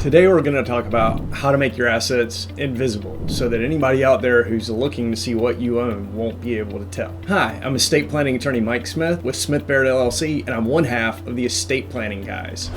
Today we're going to talk about how to make your assets invisible so that anybody out there who's looking to see what you own won't be able to tell. Hi, I'm estate planning attorney Mike Smith with Smith Barid LLC, and I'm one half of the estate planning guys.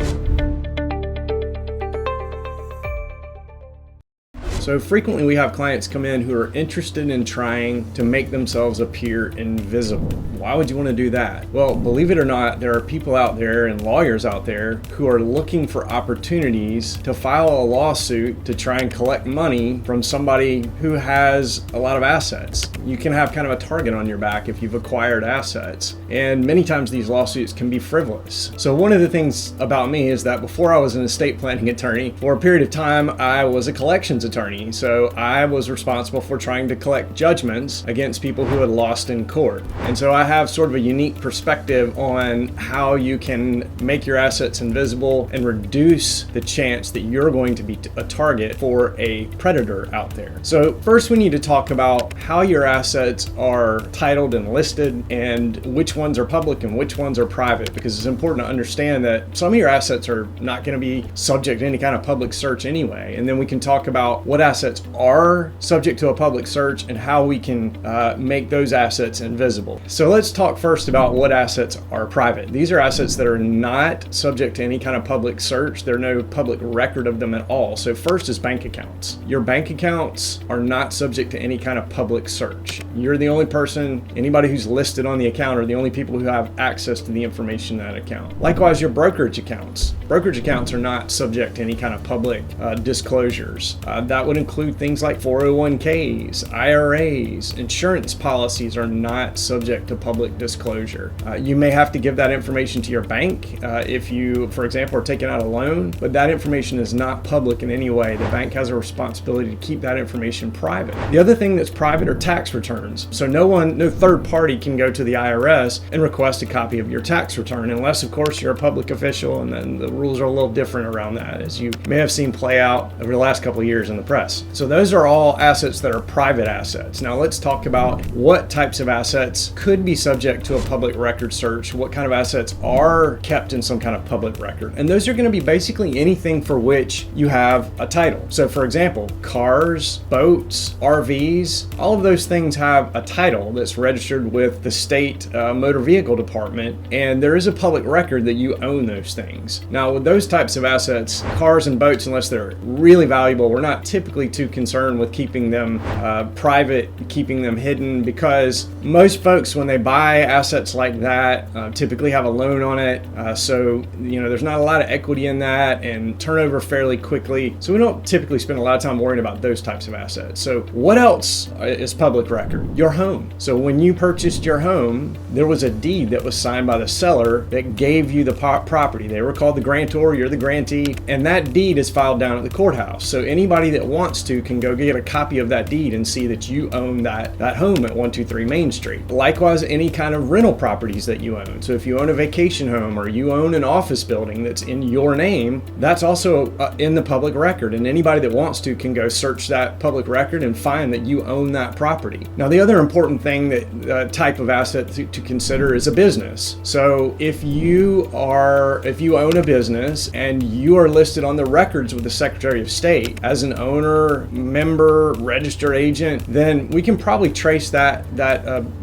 So frequently we have clients come in who are interested in trying to make themselves appear invisible. Why would you want to do that? Well, believe it or not, there are people out there and lawyers out there who are looking for opportunities to file a lawsuit to try and collect money from somebody who has a lot of assets. You can have kind of a target on your back if you've acquired assets. And many times these lawsuits can be frivolous. So one of the things about me is that before I was an estate planning attorney, for a period of time, I was a collections attorney. So I was responsible for trying to collect judgments against people who had lost in court. And so I have sort of a unique perspective on how you can make your assets invisible and reduce the chance that you're going to be a target for a predator out there. So first we need to talk about how your assets are titled and listed and which ones are public and which ones are private, because it's important to understand that some of your assets are not going to be subject to any kind of public search anyway. And then we can talk about what assets are subject to a public search and how we can make those assets invisible. So let's talk first about what assets are private. These are assets that are not subject to any kind of public search. There's no public record of them at all. So first is bank accounts. Your bank accounts are not subject to any kind of public search. You're the only person, anybody who's listed on the account are the only people who have access to the information in that account. Likewise, your brokerage accounts. Brokerage accounts are not subject to any kind of public disclosures. That would include things like 401ks, IRAs, insurance policies are not subject to public disclosure. You may have to give that information to your bank if you, for example, are taking out a loan, but that information is not public in any way. The bank has a responsibility to keep that information private. The other thing that's private are tax returns. So no third party can go to the IRS and request a copy of your tax return, unless of course you're a public official, and then the rules are a little different around that, as you may have seen play out over the last couple of years in the press. So those are all assets that are private assets. Now let's talk about what types of assets could be subject to a public record search, what kind of assets are kept in some kind of public record. And those are going to be basically anything for which you have a title. So for example, cars, boats, RVs, all of those things have a title that's registered with the state motor vehicle department, and there is a public record that you own those things. Now with those types of assets, cars and boats, unless they're really valuable, we're not typically too concerned with keeping them private, keeping them hidden, because most folks, when they buy assets like that, typically have a loan on it. So there's not a lot of equity in that and turnover fairly quickly. So we don't typically spend a lot of time worrying about those types of assets. So what else is public record? Your home. So when you purchased your home, there was a deed that was signed by the seller that gave you the property. They were called the grantor, you're the grantee, and that deed is filed down at the courthouse. So anybody that wants to can go get a copy of that deed and see that you own that home at 123 Main Street. Likewise, any kind of rental properties that you own. So if you own a vacation home or you own an office building that's in your name, that's also in the public record, and anybody that wants to can go search that public record and find that you own that property. Now the other important thing that type of asset to consider is a business. So if you own a business and you are listed on the records with the Secretary of State as an owner, member, registered agent, then we can probably trace that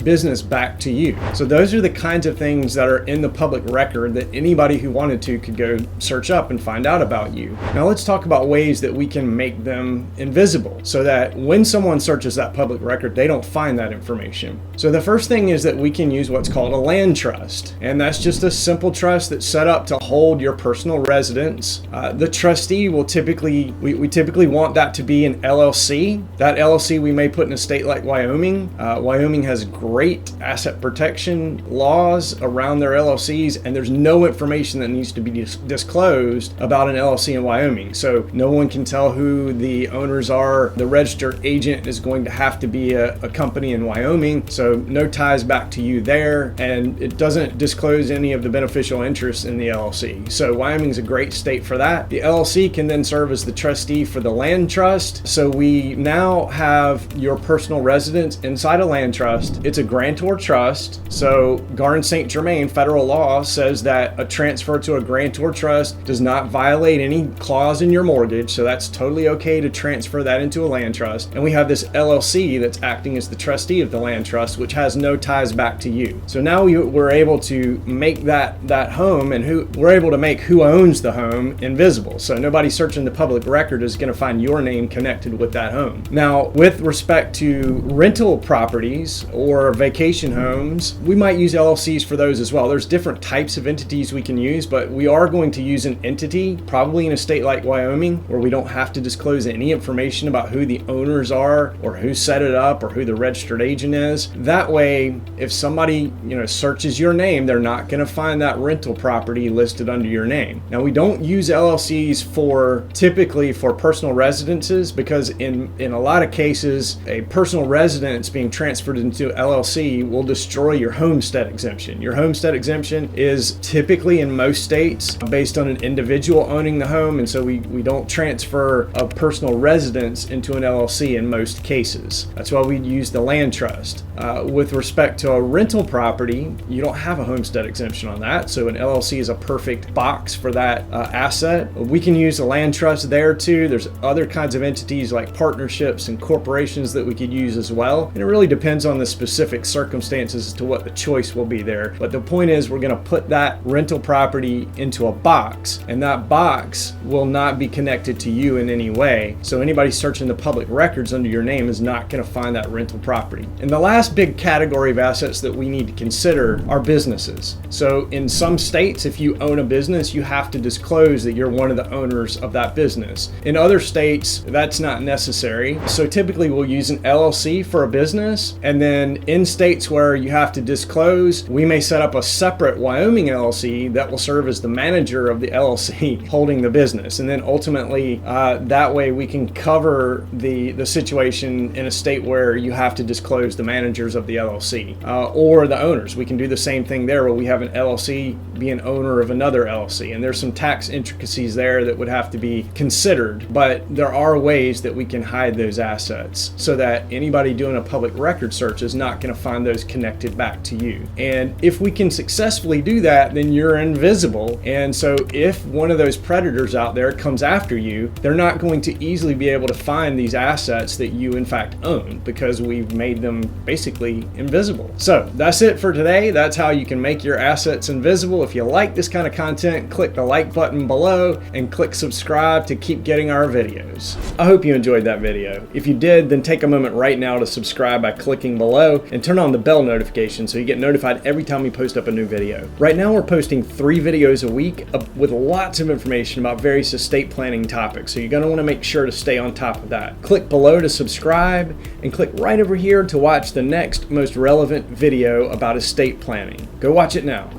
business back to you. So those are the kinds of things that are in the public record that anybody who wanted to could go search up and find out about you. Now let's talk about ways that we can make them invisible so that when someone searches that public record, they don't find that information. So the first thing is that we can use what's called a land trust, and that's just a simple trust that's set up to hold your personal residence. The trustee will we typically want that to be an LLC. That LLC we may put in a state like Wyoming. Wyoming has great asset protection laws around their LLCs, and there's no information that needs to be disclosed about an LLC in Wyoming. So no one can tell who the owners are. The registered agent is going to have to be a company in Wyoming, so no ties back to you there, and it doesn't disclose any of the beneficial interests in the LLC. So Wyoming is a great state for that. The LLC can then serve as the trustee for the land trust. trust. So we now have your personal residence inside a land trust. It's a grantor trust. So Garn St. Germain federal law says that a transfer to a grantor trust does not violate any clause in your mortgage. So that's totally okay to transfer that into a land trust. And we have this LLC that's acting as the trustee of the land trust, which has no ties back to you. So now we're able to make that home, and we're able to make who owns the home invisible. So nobody searching the public record is going to find your name connected with that home. Now, with respect to rental properties or vacation homes, we might use LLCs for those as well. There's different types of entities we can use, but we are going to use an entity, probably in a state like Wyoming, where we don't have to disclose any information about who the owners are or who set it up or who the registered agent is. That way, if somebody searches your name, they're not going to find that rental property listed under your name. Now, we don't use LLCs typically for personal residences, because in a lot of cases, a personal residence being transferred into LLC will destroy your homestead exemption. Your homestead exemption is typically in most states based on an individual owning the home, and so we don't transfer a personal residence into an LLC in most cases. That's why we use the land trust. With respect to a rental property, you don't have a homestead exemption on that, so an LLC is a perfect box for that asset. We can use the land trust there too. There's other kinds of entities like partnerships and corporations that we could use as well, and it really depends on the specific circumstances as to what the choice will be there. But the point is, we're going to put that rental property into a box, and that box will not be connected to you in any way, so anybody searching the public records under your name is not going to find that rental property. And the last big category of assets that we need to consider are businesses. So in some states, if you own a business, you have to disclose that you're one of the owners of that business. In other states, that's not necessary. So typically we'll use an LLC for a business, and then in states where you have to disclose, we may set up a separate Wyoming LLC that will serve as the manager of the LLC holding the business. And then ultimately, that way we can cover the situation in a state where you have to disclose the managers of the LLC or the owners. We can do the same thing there, where we have an LLC be an owner of another LLC, and there's some tax intricacies there that would have to be considered, but there are ways that we can hide those assets so that anybody doing a public record search is not going to find those connected back to you. And if we can successfully do that, then you're invisible. And so if one of those predators out there comes after you, they're not going to easily be able to find these assets that you in fact own, because we've made them basically invisible. So that's it for today. That's how you can make your assets invisible. If you like this kind of content, click the like button below and click subscribe to keep getting our videos. I hope you enjoyed that video. If you did, then take a moment right now to subscribe by clicking below and turn on the bell notification so you get notified every time we post up a new video. Right now we're posting 3 videos a week with lots of information about various estate planning topics, so you're going to want to make sure to stay on top of that. Click below to subscribe and click right over here to watch the next most relevant video about estate planning. Go watch it now.